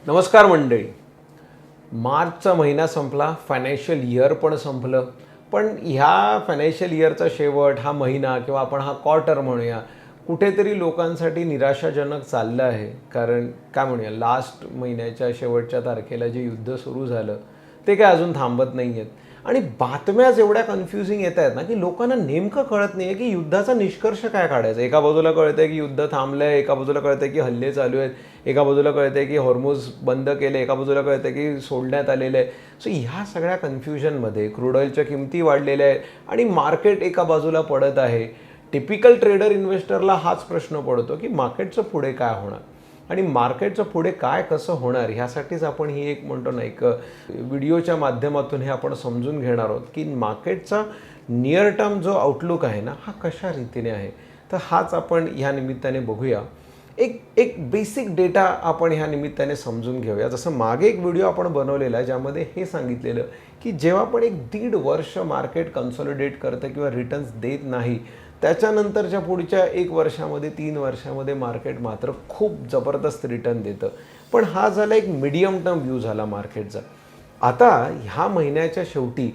नमस्कार मंडळी. मार्चचा महिना संपला, फायनान्शियल इयर पण संपलं. पण ह्या फायनान्शियल इयरचा शेवट, हा महिना किंवा आपण हा क्वार्टर म्हणूया, कुठेतरी लोकांसाठी निराशाजनक चाललं आहे. कारण काय म्हणूया, लास्ट महिन्याच्या शेवटच्या तारखेला जे युद्ध सुरू झालं ते काय अजून थांबत नाही आहेत. आणि बातम्याच एवढ्या कन्फ्युजिंग येत आहेत ना की लोकांना नेमकं कळत नाही आहे की युद्धाचा निष्कर्ष काय काढायचा. एका बाजूला कळतं आहे की युद्ध थांबलं आहे, एका बाजूला कळतं आहे की हल्ले चालू आहेत, एका बाजूला कळतं आहे की हॉर्मुझ बंद केले, एका बाजूला कळतं आहे की सोडण्यात आलेलं आहे. सो ह्या सगळ्या कन्फ्युजनमध्ये क्रूड ऑइलच्या किमती वाढलेल्या आहेत आणि मार्केट एका बाजूला पडत आहे. टिपिकल ट्रेडर इन्व्हेस्टरला हाच प्रश्न पडतो की मार्केटचं पुढे काय होणार आणि मार्केटचं पुढे काय कसं होणार. ह्यासाठीच आपण ही एक म्हणतो ना, एक व्हिडिओच्या माध्यमातून हे आपण समजून घेणार आहोत की मार्केटचा नियर टर्म जो आउटलुक आहे ना, हा कशा रीतीने आहे. तर हाच आपण ह्या निमित्ताने बघूया. एक बेसिक डेटा आपण ह्या निमित्ताने समजून घेऊया. जसं मागे एक व्हिडिओ आपण बनवलेला आहे ज्यामध्ये हे सांगितलेलं की जेव्हा पण 1-1.5 वर्ष मार्केट कन्सॉलिडेट करतं किंवा रिटर्न्स देत नाही, त्याच्यानंतरच्या पुढच्या 1 वर्षामध्ये 3 वर्षामध्ये मार्केट मात्र खूप जबरदस्त रिटर्न देतं. पण हा झाला एक मीडियम टर्म व्ह्यू झाला मार्केटचा. आता ह्या महिन्याच्या शेवटी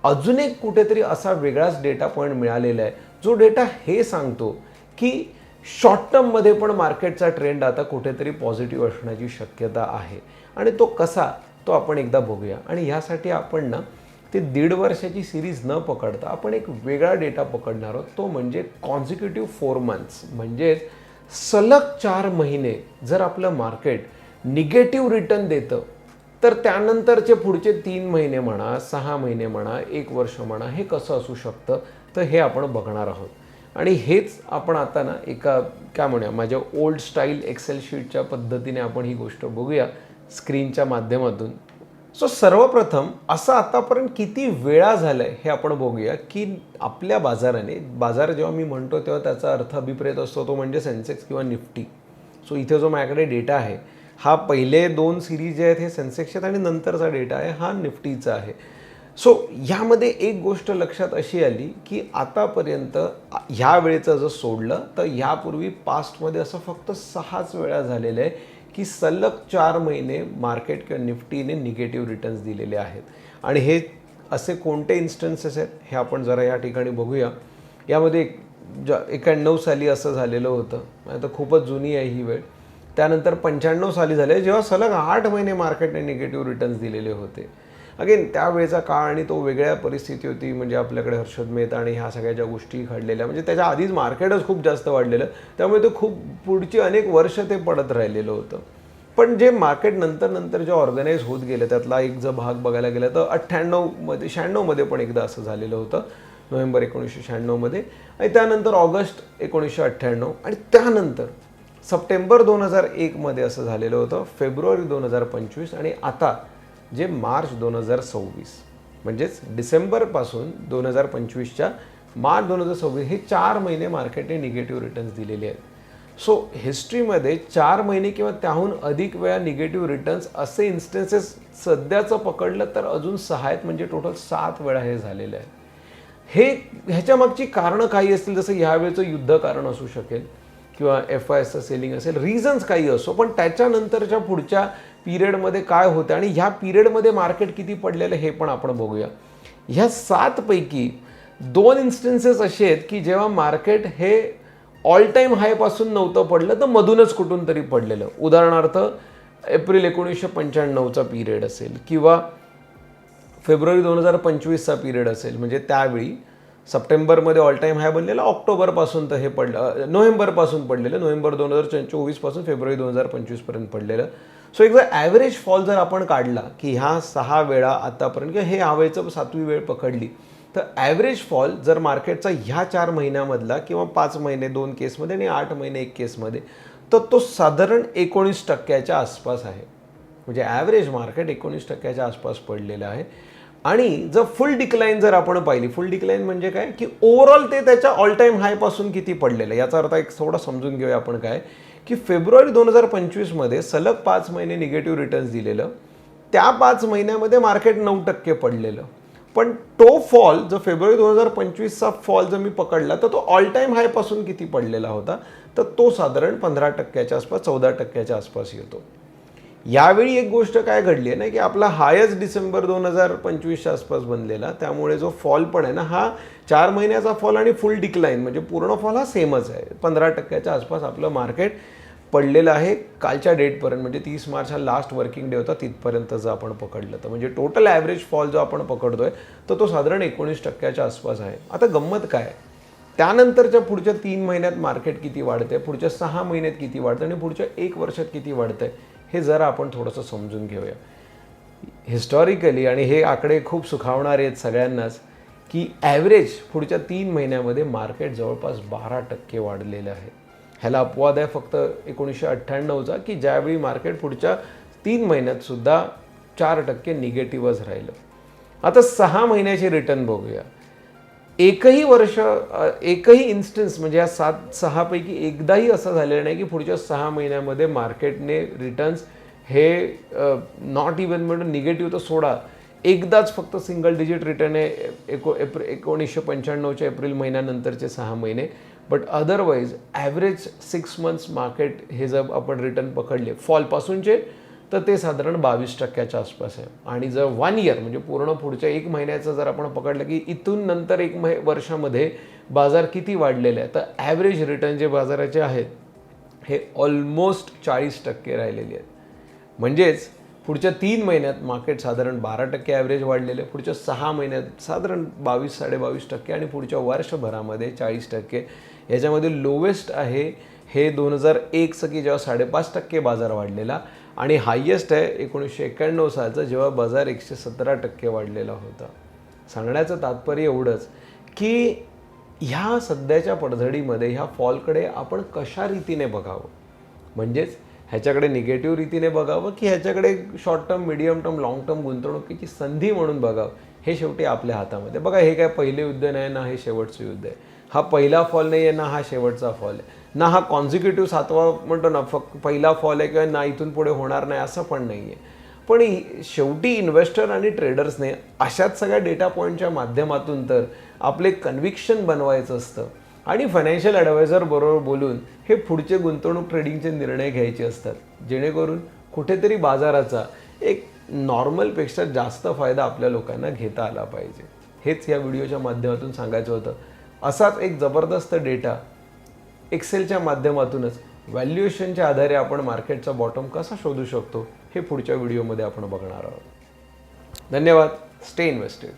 अजून एक कुठेतरी असा वेगळाच डेटा पॉईंट मिळालेला आहे जो डेटा हे सांगतो की शॉर्ट टर्ममध्ये पण मार्केटचा ट्रेंड आता कुठेतरी पॉझिटिव्ह असण्याची शक्यता आहे. आणि तो कसा, तो आपण एकदा बघूया. आणि ह्यासाठी आपण ना ते 1.5 वर्षाची सिरीज न पकडता आपण एक वेगळा डेटा पकडणार आहोत. तो म्हणजे कॉन्झिक्युटिव्ह 4 मंथ्स, म्हणजेच सलग 4 महिने जर आपलं मार्केट निगेटिव्ह रिटर्न देतं तर त्यानंतरचे पुढचे 3 महिने म्हणा, 6 महिने म्हणा, 1 वर्ष म्हणा, हे कसं असू शकतं, तर हे आपण बघणार आहोत. आणि हेच आपण आता ना एका काय म्हणूया, माझ्या ओल्ड स्टाईल एक्सेल शीटच्या पद्धतीने आपण ही गोष्ट बघूया स्क्रीनच्या माध्यमातून. सो सर्वप्रथम असं आतापर्यंत किती वेळा झालं आहे हे आपण बघूया की आपल्या बाजाराने, बाजार जेव्हा मी म्हणतो तेव्हा त्याचा अर्थ अभिप्रेत असतो तो म्हणजे सेन्सेक्स किंवा निफ्टी. सो इथे जो माझ्याकडे डेटा आहे हा पहिले 2 सिरीज जे आहेत हे सेन्सेक्सचे आहेत आणि नंतरचा डेटा आहे हा निफ्टीचा आहे. सो ह्यामध्ये एक गोष्ट लक्षात अशी आली की आतापर्यंत ह्या वेळेचं जर सोडलं तर ह्यापूर्वी पास्टमध्ये असं फक्त 6च वेळा झालेलं आहे की सलग 4 महिने मार्केट किंवा निफ्टीने निगेटिव्ह रिटर्न्स दिलेले आहेत. आणि हे असे कोणते इन्स्टन्सेस आहेत हे आपण जरा या ठिकाणी बघूया. यामध्ये 91 साली असं झालेलं होतं, आता खूपच जुनी आहे ही वेळ. त्यानंतर 95 साली झाले जेव्हा सलग 8 महिने मार्केटने निगेटिव्ह रिटर्न्स दिलेले होते. अगेन त्यावेळेचा काळ आणि तो वेगळ्या परिस्थिती होती. म्हणजे आपल्याकडे हर्षद मेहता आणि ह्या सगळ्या ज्या गोष्टी घडलेल्या, म्हणजे त्याच्या आधीच मार्केटच खूप जास्त वाढलेलं, त्यामुळे ते खूप पुढची अनेक वर्ष ते पडत राहिलेलं होतं. पण जे मार्केट नंतर जे ऑर्गनाईज होत गेलं त्यातला एक जर भाग बघायला गेला तर 96मध्ये पण एकदा असं झालेलं होतं, नोव्हेंबर 1996मध्ये. आणि त्यानंतर ऑगस्ट 1998 आणि त्यानंतर सप्टेंबर 2001मध्ये असं झालेलं होतं, फेब्रुवारी 2025 आणि आता जे मार्च 2026, म्हणजेच डिसेंबरपासून 2025च्या मार्च 2026 हे 4 महिने मार्केटने निगेटिव्ह रिटर्न्स दिलेले आहेत. सो हिस्ट्रीमध्ये 4 महिने किंवा त्याहून अधिक वेळा निगेटिव्ह रिटर्न्स असे इन्स्टन्सेस सध्याचं पकडलं तर अजून 6 आहेत, म्हणजे टोटल 7 वेळा हे झालेलं आहे. ह्याच्या मागची कारणं काही असतील, जसं ह्यावेळेचं युद्ध कारण असू शकेल किंवा FISचं सेलिंग असेल, रिझन्स काही असो, पण त्याच्यानंतरच्या पुढच्या पिरियडमध्ये काय होतं आणि ह्या पिरियडमध्ये मार्केट किती पडलेलं हे पण आपण बघूया. ह्या 7 पैकी 2 इन्स्टन्सेस असे आहेत की जेव्हा मार्केट हे ऑल टाईम हायपासून नव्हतं पडलं तर मधूनच कुठून तरी पडलेलं. उदाहरणार्थ एप्रिल 1995चा पिरियड असेल किंवा फेब्रुवारी 2025चा पिरियड असेल, म्हणजे त्यावेळी सप्टेंबरमध्ये ऑल टाईम हाय बनलेलं, ऑक्टोबरपासून तर हे पडलं, नोव्हेंबरपासून पडलेलं, नोव्हेंबर 2024पासून फेब्रुवारी 2025पर्यंत पडलेलं. सो एक जर ॲव्हरेज फॉल जर आपण काढला की ह्या 6 वेळा आतापर्यंत किंवा हे हवेचं 7वी वेळ पकडली तर ॲव्हरेज फॉल जर मार्केटचा ह्या 4 महिन्यामधला किंवा 5 महिने 2 केसमध्ये आणि 8 महिने 1 केसमध्ये, तर तो साधारण 19% आसपास आहे. म्हणजे ॲव्हरेज मार्केट 19% आसपास पडलेलं आहे. आणि जर फुल डिक्लाइन जर आपण पाहिली, फुल डिक्लाइन म्हणजे काय की ओव्हरऑल ते त्याच्या ऑल टाईम हायपासून किती पडलेलं आहे. याचा अर्थ एक थोडा समजून घेऊया आपण काय की फेब्रुवारी 2025मध्ये सलग 5 महिने निगेटिव्ह रिटर्न्स दिलेलं, त्या 5 महिन्यामध्ये मार्केट 9% पडलेलं. पण तो फॉल जर फेब्रुवारी 2025चा फॉल जर मी पकडला तर तो ऑल टाईम हायपासून किती पडलेला होता, तर तो साधारण 15%च्या आसपास, 14%च्या आसपास येतो. यावेळी एक गोष्ट काय घडली आहे ना की आपला हायच डिसेंबर 2025च्या आसपास बनलेला, त्यामुळे जो फॉल पण आहे ना हा 4 महिन्याचा फॉल आणि फुल डिक्लाईन म्हणजे पूर्ण फॉल हा सेमच आहे. 15% आसपास आपलं मार्केट पडलेलं आहे कालच्या डेटपर्यंत, म्हणजे 30 मार्च हा लास्ट वर्किंग डे होता तिथपर्यंत जर आपण पकडलं तर, म्हणजे टोटल ॲव्हरेज फॉल जो आपण पकडतोय तर तो साधारण 19%च्या आसपास आहे. आता गंमत काय, त्यानंतरच्या पुढच्या 3 महिन्यात मार्केट किती वाढतंय, पुढच्या 6 महिन्यात किती वाढतं आणि पुढच्या 1 वर्षात किती वाढतंय हे जरा आपण थोडंसं समजून घेऊया. हिस्टॉरिकली, आणि हे आकडे खूप सुखावणारे आहेत सगळ्यांनाच, की ॲव्हरेज पुढच्या 3 महिन्यामध्ये मार्केट जवळपास 12% वाढलेलं आहे. ह्याला अपवाद आहे फक्त 1998चा, की ज्यावेळी मार्केट पुढच्या 3 महिन्यात सुद्धा 4% निगेटिव्हच राहिलं. आता 6 महिन्याचे रिटर्न बघूया. एकही वर्ष एकही इन्स्टन्स म्हणजे या 6 पैकी एकदाही असं झालेलं नाही की पुढच्या 6 महिन्यामध्ये मार्केटने रिटर्न्स हे नॉट इवन म्हणून निगेटिव्ह तर सोडा, एकदाच फक्त सिंगल डिजिट रिटर्न आहे 1995च्या एप्रिल महिन्यानंतरचे 6 महिने. But otherwise average 6 months market हे जर आपण रिटर्न पकडले फॉलपासूनचे तर ते साधारण 22%च्या आसपास आहे. आणि जर 1 इयर म्हणजे पूर्ण पुढच्या 1 महिन्याचं जर आपण पकडलं की इथून नंतर 1 वर्षामध्ये बाजार किती वाढलेले आहे, तर ॲव्हरेज रिटर्न जे बाजाराचे आहेत हे ऑलमोस्ट 40% राहिलेले आहेत. म्हणजेच पुढच्या 3 महिन्यात मार्केट साधारण 12% ॲव्हरेज वाढलेले आहे, पुढच्या 6 महिन्यात साधारण 22-22.5% आणि पुढच्या वर्षभरामध्ये 40%. याच्यामध्ये लोवेस्ट आहे हे 2001चं की जेव्हा 5.5% बाजार वाढलेला, आणि हायेस्ट आहे 1991 सालचं जेव्हा बाजार 117% वाढलेला होता. सांगण्याचं तात्पर्य एवढंच की ह्या सध्याच्या पडझडीमध्ये ह्या फॉलकडे आपण कशा रीतीने बघावं, म्हणजेच ह्याच्याकडे निगेटिव्ह रीतीने बघावं की ह्याच्याकडे short term, medium term, long term गुंतवणुकीची संधी म्हणून बघावं, हे शेवटी आपल्या हातामध्ये. बघा, हे काय पहिले युद्ध नाही ना हे शेवटचं युद्ध आहे. हा पहिला फॉल नाही आहे ना हा शेवटचा फॉल आहे, ना हा कॉन्झिक्युटिव्ह 7वा म्हणतो ना फक्त पहिला फॉल आहे किंवा ना इथून पुढे होणार नाही असं पण नाही आहे. पण शेवटी इन्व्हेस्टर आणि ट्रेडर्सने अशाच सगळ्या डेटा पॉईंटच्या माध्यमातून तर आपले कन्व्हिक्शन बनवायचं असतं आणि फायनान्शियल ॲडवायझर बरोबर बोलून हे पुढचे गुंतवणूक ट्रेडिंगचे निर्णय घ्यायचे असतात, जेणेकरून कुठेतरी बाजाराचा एक नॉर्मलपेक्षा जास्त फायदा आपल्या लोकांना घेता आला पाहिजे. हेच या व्हिडिओच्या माध्यमातून सांगायचं होतं. असाच एक जबरदस्त डेटा एक्सेलच्या माध्यमातूनच व्हॅल्युएशनच्या आधारे आपण मार्केटचा बॉटम कसा शोधू शकतो हे पुढच्या व्हिडिओमध्ये आपण बघणार आहोत. धन्यवाद. Stay invested.